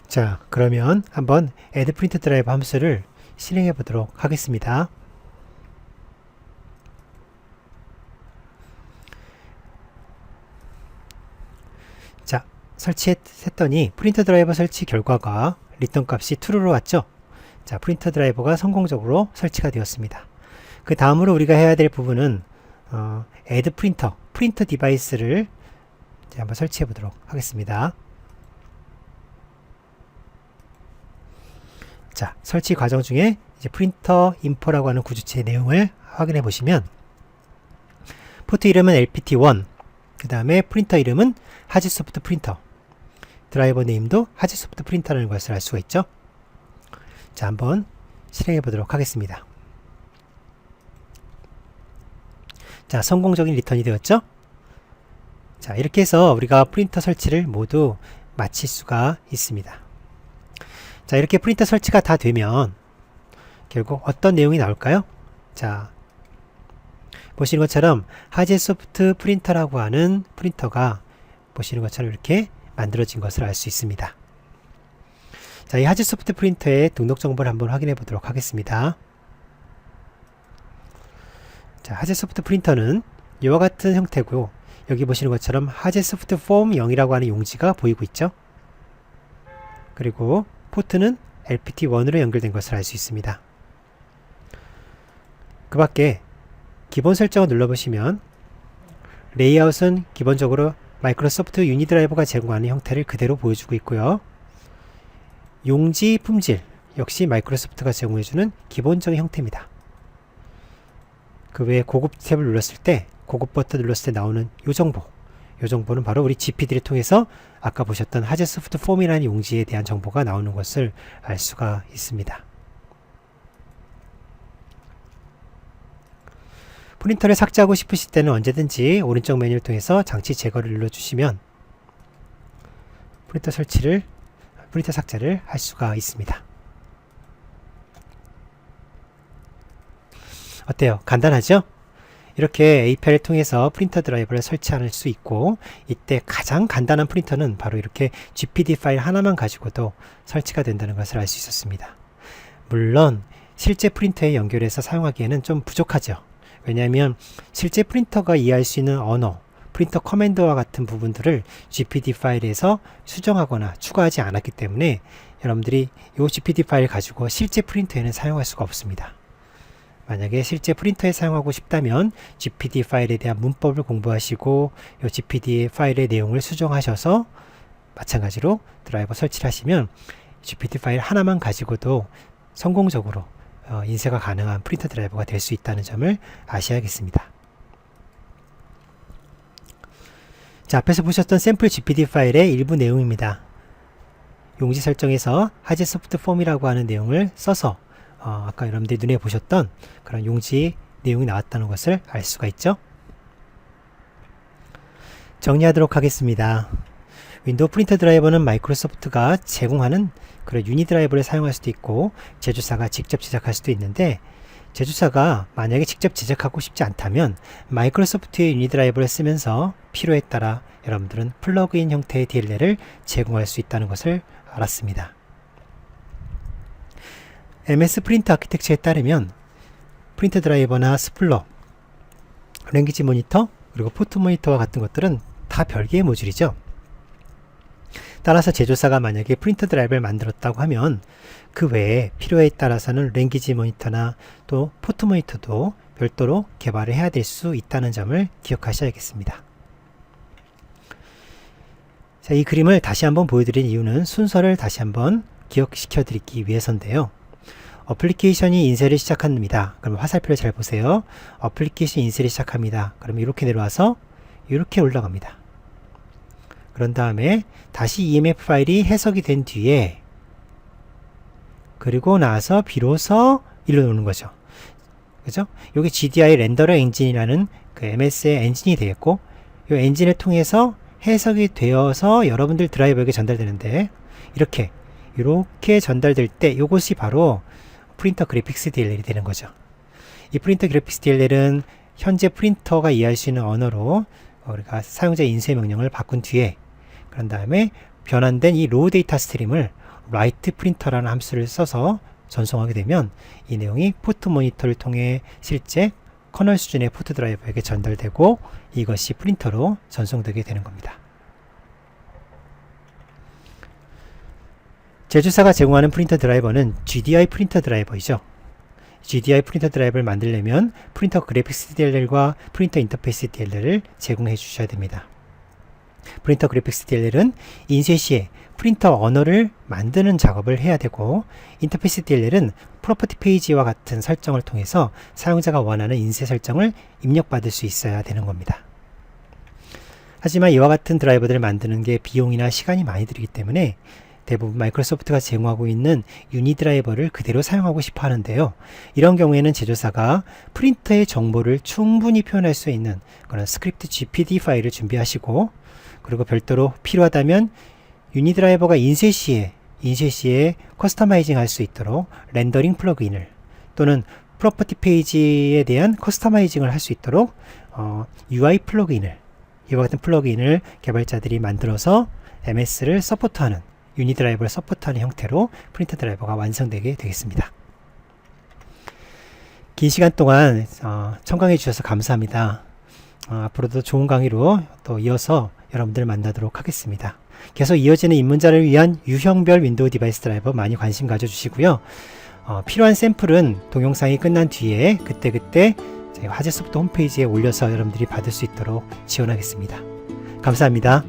자, 그러면 한번 add print driver 함수를 실행해 보도록 하겠습니다. 자, 설치했더니 프린터 드라이버 설치 결과가 리턴 값이 true로 왔죠. 자, 프린터 드라이버가 성공적으로 설치가 되었습니다. 그 다음으로 우리가 해야 될 부분은 add printer, 프린터 디바이스를 이제 한번 설치해 보도록 하겠습니다. 자, 설치 과정 중에 이제 프린터 인포라고 하는 구조체의 내용을 확인해 보시면 포트 이름은 LPT1, 그 다음에 프린터 이름은 하즈소프트 프린터, 드라이버 네임도 하즈소프트 프린터라는 것을 알 수가 있죠. 자, 한번 실행해 보도록 하겠습니다. 자, 성공적인 리턴이 되었죠. 자, 이렇게 해서 우리가 프린터 설치를 모두 마칠 수가 있습니다. 자, 이렇게 프린터 설치가 다 되면 결국 어떤 내용이 나올까요? 자, 보시는 것처럼 하제소프트 프린터라고 하는 프린터가 보시는 것처럼 이렇게 만들어진 것을 알 수 있습니다. 자, 이 하제소프트 프린터의 등록 정보를 한번 확인해 보도록 하겠습니다. 자, 하제소프트 프린터는 이와 같은 형태고, 여기 보시는 것처럼 하제소프트 폼 0이라고 하는 용지가 보이고 있죠. 그리고 포트는 LPT1으로 연결된 것을 알 수 있습니다. 그 밖에 기본 설정을 눌러보시면 레이아웃은 기본적으로 마이크로소프트 유니드라이버가 제공하는 형태를 그대로 보여주고 있고요. 용지 품질 역시 마이크로소프트가 제공해주는 기본적인 형태입니다. 그 외에 고급 탭을 눌렀을 때, 고급 버튼 눌렀을 때 나오는 이 정보는 바로 우리 GPD를 통해서 아까 보셨던 하제소프트 폼이라는 용지에 대한 정보가 나오는 것을 알 수가 있습니다. 프린터를 삭제하고 싶으실 때는 언제든지 오른쪽 메뉴를 통해서 장치 제거를 눌러주시면 프린터 삭제를 할 수가 있습니다. 어때요? 간단하죠? 이렇게 API를 통해서 프린터 드라이버를 설치할 수 있고, 이때 가장 간단한 프린터는 바로 이렇게 GPD 파일 하나만 가지고도 설치가 된다는 것을 알 수 있었습니다. 물론 실제 프린터에 연결해서 사용하기에는 좀 부족하죠. 왜냐하면 실제 프린터가 이해할 수 있는 언어, 프린터 커맨드와 같은 부분들을 GPD 파일에서 수정하거나 추가하지 않았기 때문에 여러분들이 이 GPD 파일 가지고 실제 프린터에는 사용할 수가 없습니다. 만약에 실제 프린터에 사용하고 싶다면 GPD 파일에 대한 문법을 공부하시고 이 GPD 파일의 내용을 수정하셔서 마찬가지로 드라이버 설치를 하시면 GPD 파일 하나만 가지고도 성공적으로 인쇄가 가능한 프린터 드라이버가 될 수 있다는 점을 아셔야겠습니다. 자, 앞에서 보셨던 샘플 GPD 파일의 일부 내용입니다. 용지 설정에서 하즈 소프트 폼이라고 하는 내용을 써서 아까 여러분들이 눈에 보셨던 그런 용지 내용이 나왔다는 것을 알 수가 있죠. 정리하도록 하겠습니다. 윈도우 프린터 드라이버는 마이크로소프트가 제공하는 그런 유니 드라이버를 사용할 수도 있고 제조사가 직접 제작할 수도 있는데, 제조사가 만약에 직접 제작하고 싶지 않다면 마이크로소프트의 유니 드라이버를 쓰면서 필요에 따라 여러분들은 플러그인 형태의 DLL을 제공할 수 있다는 것을 알았습니다. MS 프린터 아키텍처에 따르면 프린터 드라이버나 스플러, 랭귀지 모니터, 그리고 포트 모니터와 같은 것들은 다 별개의 모듈이죠. 따라서 제조사가 만약에 프린터 드라이버를 만들었다고 하면 그 외에 필요에 따라서는 랭귀지 모니터나 또 포트 모니터도 별도로 개발을 해야 될 수 있다는 점을 기억하셔야겠습니다. 자, 이 그림을 다시 한번 보여드린 이유는 순서를 다시 한번 기억시켜 드리기 위해서인데요. 어플리케이션이 인쇄를 시작합니다. 그럼 화살표를 잘 보세요. 어플리케이션 인쇄를 시작합니다. 그럼 이렇게 내려와서 이렇게 올라갑니다. 그런 다음에 다시 EMF 파일이 해석이 된 뒤에 그리고 나서 비로소 일로 오는 거죠. 그죠? 여기 GDI 렌더러 엔진이라는 그 MS의 엔진이 되겠고, 이 엔진을 통해서 해석이 되어서 여러분들 드라이버에게 전달되는데, 이렇게 전달될 때 이것이 바로 프린터 그래픽스 DLL이 되는 거죠. 이 프린터 그래픽스 DLL은 현재 프린터가 이해할 수 있는 언어로 우리가 사용자 인쇄 명령을 바꾼 뒤에, 그런 다음에 변환된 이 로우 데이터 스트림을 write 프린터라는 함수를 써서 전송하게 되면 이 내용이 포트 모니터를 통해 실제 커널 수준의 포트 드라이버에게 전달되고 이것이 프린터로 전송되게 되는 겁니다. 제조사가 제공하는 프린터 드라이버는 GDI 프린터 드라이버이죠. GDI 프린터 드라이버를 만들려면 프린터 그래픽스 DLL과 프린터 인터페이스 DLL을 제공해 주셔야 됩니다. 프린터 그래픽스 DLL은 인쇄 시에 프린터 언어를 만드는 작업을 해야 되고, 인터페이스 DLL은 프로퍼티 페이지와 같은 설정을 통해서 사용자가 원하는 인쇄 설정을 입력받을 수 있어야 되는 겁니다. 하지만 이와 같은 드라이버들을 만드는 게 비용이나 시간이 많이 들기 때문에 대부분 마이크로소프트가 제공하고 있는 유니 드라이버를 그대로 사용하고 싶어 하는데요. 이런 경우에는 제조사가 프린터의 정보를 충분히 표현할 수 있는 그런 스크립트 GPD 파일을 준비하시고, 그리고 별도로 필요하다면 유니 드라이버가 인쇄 시에 커스터마이징 할 수 있도록 렌더링 플러그인을, 또는 프로퍼티 페이지에 대한 커스터마이징을 할 수 있도록 UI 플러그인을, 이와 같은 플러그인을 개발자들이 만들어서 MS를 서포트하는, 유니 드라이버를 서포트하는 형태로 프린터 드라이버가 완성되게 되겠습니다. 긴 시간 동안 청강해 주셔서 감사합니다. 앞으로도 좋은 강의로 또 이어서 여러분들 만나도록 하겠습니다. 계속 이어지는 입문자를 위한 유형별 윈도우 디바이스 드라이버 많이 관심 가져주시고요. 필요한 샘플은 동영상이 끝난 뒤에 그때그때 저희 화제소프트 홈페이지에 올려서 여러분들이 받을 수 있도록 지원하겠습니다. 감사합니다.